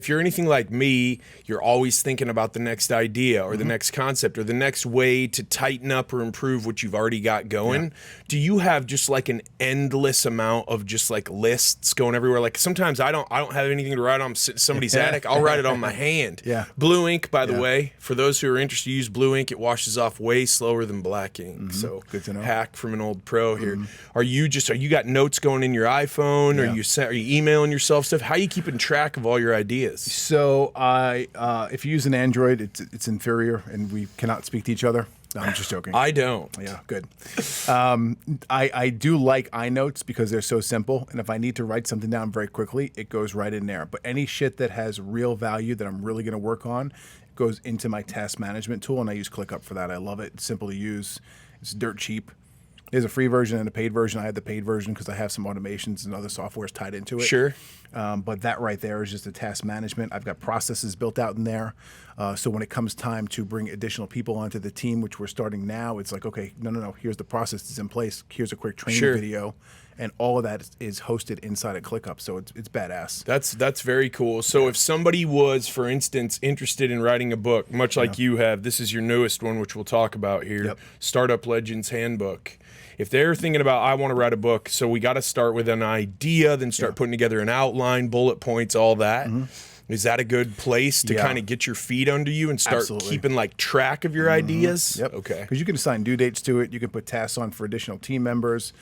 If you're anything like me, you're always thinking about the next idea or the next concept or the next way to tighten up or improve what you've already got going. Yeah. Do you have just like an endless amount of just like lists going everywhere? Like sometimes I don't have anything to write on somebody's attic. I'll write it on my hand. Yeah. Blue ink, by the way, for those who are interested, use blue ink. It washes off way slower than black ink. So good to know. Hack from an old pro here. Are you got notes going in your iPhone? Yeah. Are you emailing yourself stuff? How are you keeping track of all your ideas? So if you use an Android, it's inferior, and we cannot speak to each other. No, I'm just joking. I don't. Yeah, good. I do like iNotes because they're so simple, and if I need to write something down very quickly, it goes right in there. But any shit that has real value that I'm really going to work on goes into my task management tool, and I use ClickUp for that. I love it. It's simple to use. It's dirt cheap. There's a free version and a paid version. I had the paid version because I have some automations and other softwares tied into it. Sure. But that right there is just a task management. I've got processes built out in there. So when it comes time to bring additional people onto the team, which we're starting now, it's like, okay, no. Here's the process that's in place. Here's a quick training video. And all of that is hosted inside of ClickUp. So it's badass. That's very cool. So if somebody was, for instance, interested in writing a book, much like you have, this is your newest one, which we'll talk about here, Startup Legends Handbook. If they're thinking about, I want to write a book, so we got to start with an idea, then start putting together an outline, bullet points, all that. Is that a good place to kind of get your feet under you and start keeping like track of your ideas? Yep. Okay. Because you can assign due dates to it. You can put tasks on for additional team members.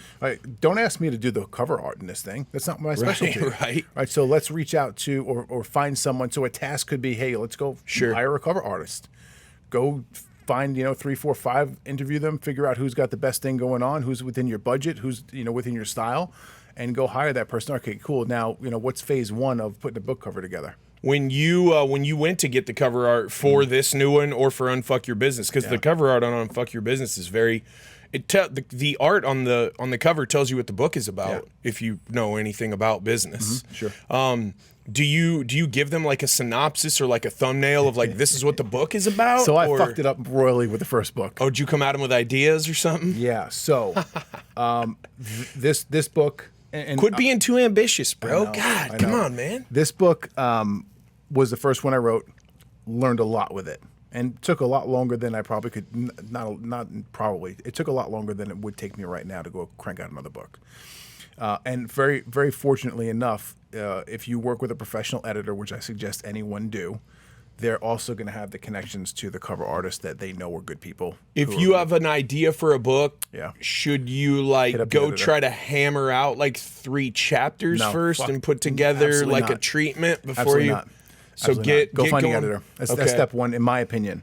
Don't ask me to do the cover art in this thing. That's not my specialty. Right. So let's reach out to or find someone. So a task could be, hey, let's go hire a cover artist. Go find 3, 4, 5, interview them, figure out who's got the best thing going on, who's within your budget, who's within your style, and go hire that person. Okay, cool. Now what's phase 1 of putting a book cover together? When you went to get the cover art for this new one or for Unfuck Your Business, because the cover art on Unfuck Your Business is very, the art on the cover tells you what the book is about if you know anything about business. Sure. Do you give them like a synopsis or like a thumbnail of like this is what the book is about? So I fucked it up royally with the first book. Oh, did you come at them with ideas or something? Yeah. So this book. And quit being too ambitious, bro. God, come on, man. This book was the first one I wrote. Learned a lot with it, and took a lot longer than I probably could. Not probably. It took a lot longer than it would take me right now to go crank out another book. And very, very fortunately enough, if you work with a professional editor, which I suggest anyone do, they're also going to have the connections to the cover artists that they know are good people. If you have an idea for a book, should you like go try to hammer out like 3 chapters first and put together like a treatment before absolutely not. So go find an editor. That's step 1, in my opinion.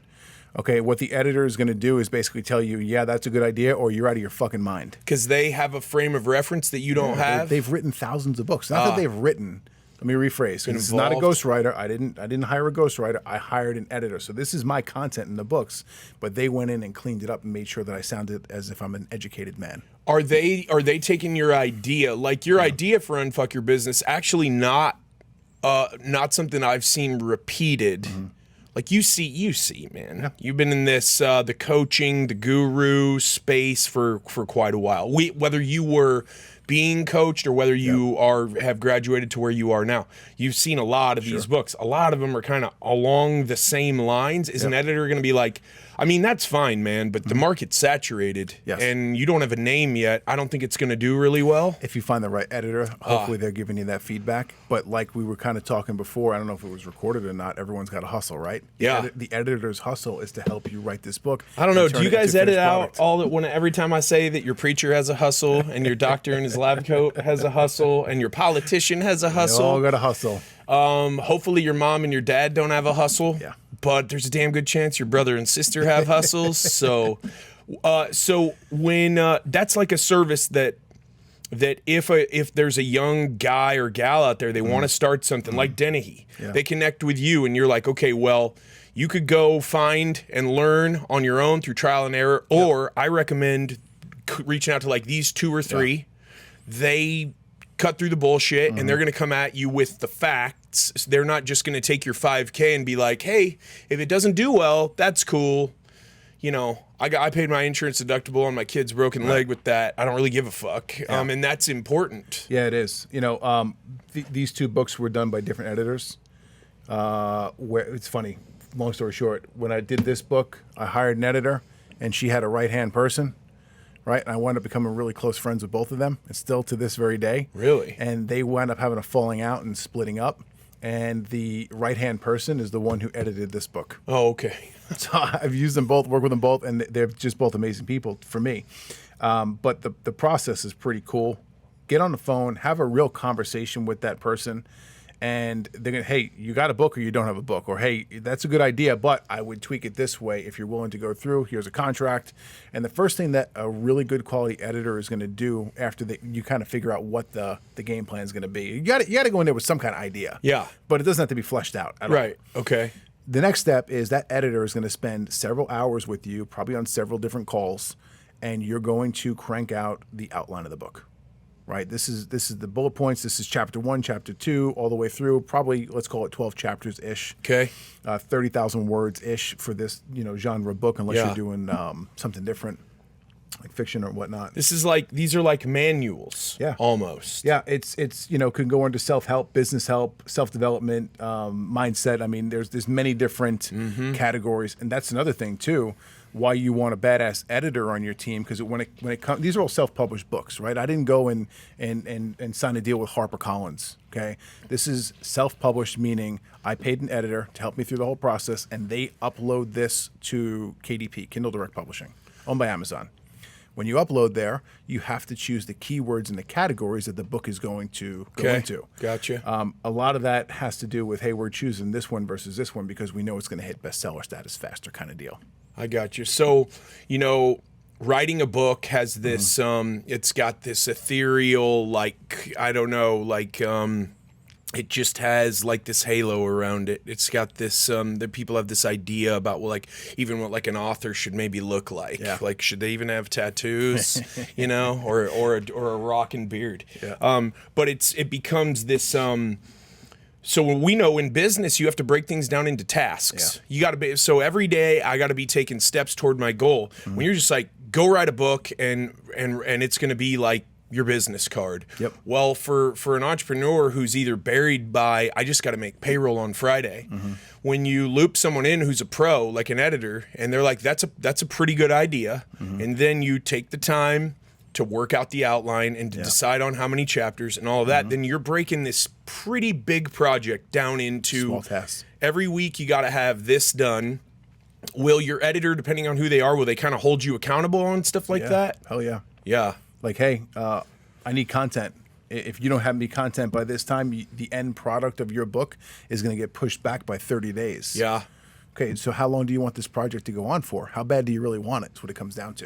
Okay, what the editor is going to do is basically tell you, yeah, that's a good idea, or you're out of your fucking mind. Because they have a frame of reference that you don't have. They've written thousands of books. Not that they've written. Let me rephrase. This is not a ghostwriter. I didn't hire a ghostwriter. I hired an editor. So this is my content in the books, but they went in and cleaned it up and made sure that I sounded as if I'm an educated man. Are they taking your idea, like your idea for Unfuck Your Business, actually not something I've seen repeated? Like you see, man. Yeah. You've been in this the coaching, the guru space for quite a while. Whether you were being coached or whether you have graduated to where you are now, you've seen a lot of these books. A lot of them are kind of along the same lines. Is an editor going to be like, I mean, that's fine, man, but the market's saturated and you don't have a name yet. I don't think it's going to do really well. If you find the right editor, hopefully they're giving you that feedback. But like we were kind of talking before, I don't know if it was recorded or not, everyone's got a hustle, right? The editor's hustle is to help you write this book. I don't know. Do you guys edit out all that every time I say that your preacher has a hustle and your doctor in his lab coat has a hustle and your politician has a hustle? They all got a hustle. Hopefully your mom and your dad don't have a hustle. Yeah. But there's a damn good chance your brother and sister have hustles. So when that's like a service that if there's a young guy or gal out there, they want to start something like Dennehy, they connect with you and you're like, okay, well, you could go find and learn on your own through trial and error, or I recommend reaching out to like these 2 or 3. They cut through the bullshit and they're going to come at you with the facts. They're not just going to take your 5K and be like, hey, if it doesn't do well, that's cool. I paid my insurance deductible on my kid's broken leg with that. I don't really give a fuck. And that's important. Yeah, it is. These 2 books were done by different editors. Where it's funny, long story short, when I did this book, I hired an editor, and she had a right-hand person, right? And I wound up becoming really close friends with both of them, and still to this very day. Really? And they wound up having a falling out and splitting up. And the right-hand person is the one who edited this book. Oh, okay. So I've used them both, worked with them both, and they're just both amazing people for me. But the process is pretty cool. Get on the phone, have a real conversation with that person, and they're going to, hey, you got a book or you don't have a book, or hey, that's a good idea, but I would tweak it this way if you're willing to go through. Here's a contract. And the first thing that a really good quality editor is going to do after you kind of figure out what the game plan is going to be, you got to go in there with some kind of idea. Yeah. But it doesn't have to be fleshed out at all. Right. Okay. The next step is that editor is going to spend several hours with you, probably on several different calls, and you're going to crank out the outline of the book. Right. This is the bullet points. This is chapter 1, chapter 2, all the way through. Probably, let's call it 12 chapters ish. Okay. 30,000 words ish for this genre book, unless you're doing something different, like fiction or whatnot. These are like manuals. Yeah. Almost. Yeah. It's can go into self-help, business help, self-development, mindset. I mean, there's many different categories, and that's another thing too. Why you want a badass editor on your team, because when it comes, these are all self-published books, right? I didn't go and sign a deal with HarperCollins. Okay, this is self-published, meaning I paid an editor to help me through the whole process, and they upload this to KDP, Kindle Direct Publishing, owned by Amazon. When you upload there, you have to choose the keywords and the categories that the book is going to go into. Gotcha. A lot of that has to do with, hey, we're choosing this one versus this one because we know it's going to hit bestseller status faster, kind of deal. I got you. So, writing a book has this, it's got this ethereal, like, I don't know, like, it just has like this halo around it. It's got this, that people have this idea about, well, like, even what like an author should maybe look like. Yeah. Like, should they even have tattoos, or a rockin' beard? Yeah. But it becomes this, so when we know in business, you have to break things down into tasks. Yeah. You got to be, so every day I got to be taking steps toward my goal. When you're just like, go write a book and it's going to be like your business card. Yep. Well, for an entrepreneur who's either buried by, I just got to make payroll on Friday. When you loop someone in who's a pro, like an editor, and they're like, that's a pretty good idea. And then you take the time to work out the outline and to decide on how many chapters and all of that, then you're breaking this pretty big project down into small tasks. Every week you got to have this done. Will your editor, depending on who they are, will they kind of hold you accountable on stuff like that? Hell yeah. Yeah. Like, hey, I need content. If you don't have me content by this time, the end product of your book is going to get pushed back by 30 days. Yeah. Okay, so how long do you want this project to go on for? How bad do you really want it? That's what it comes down to.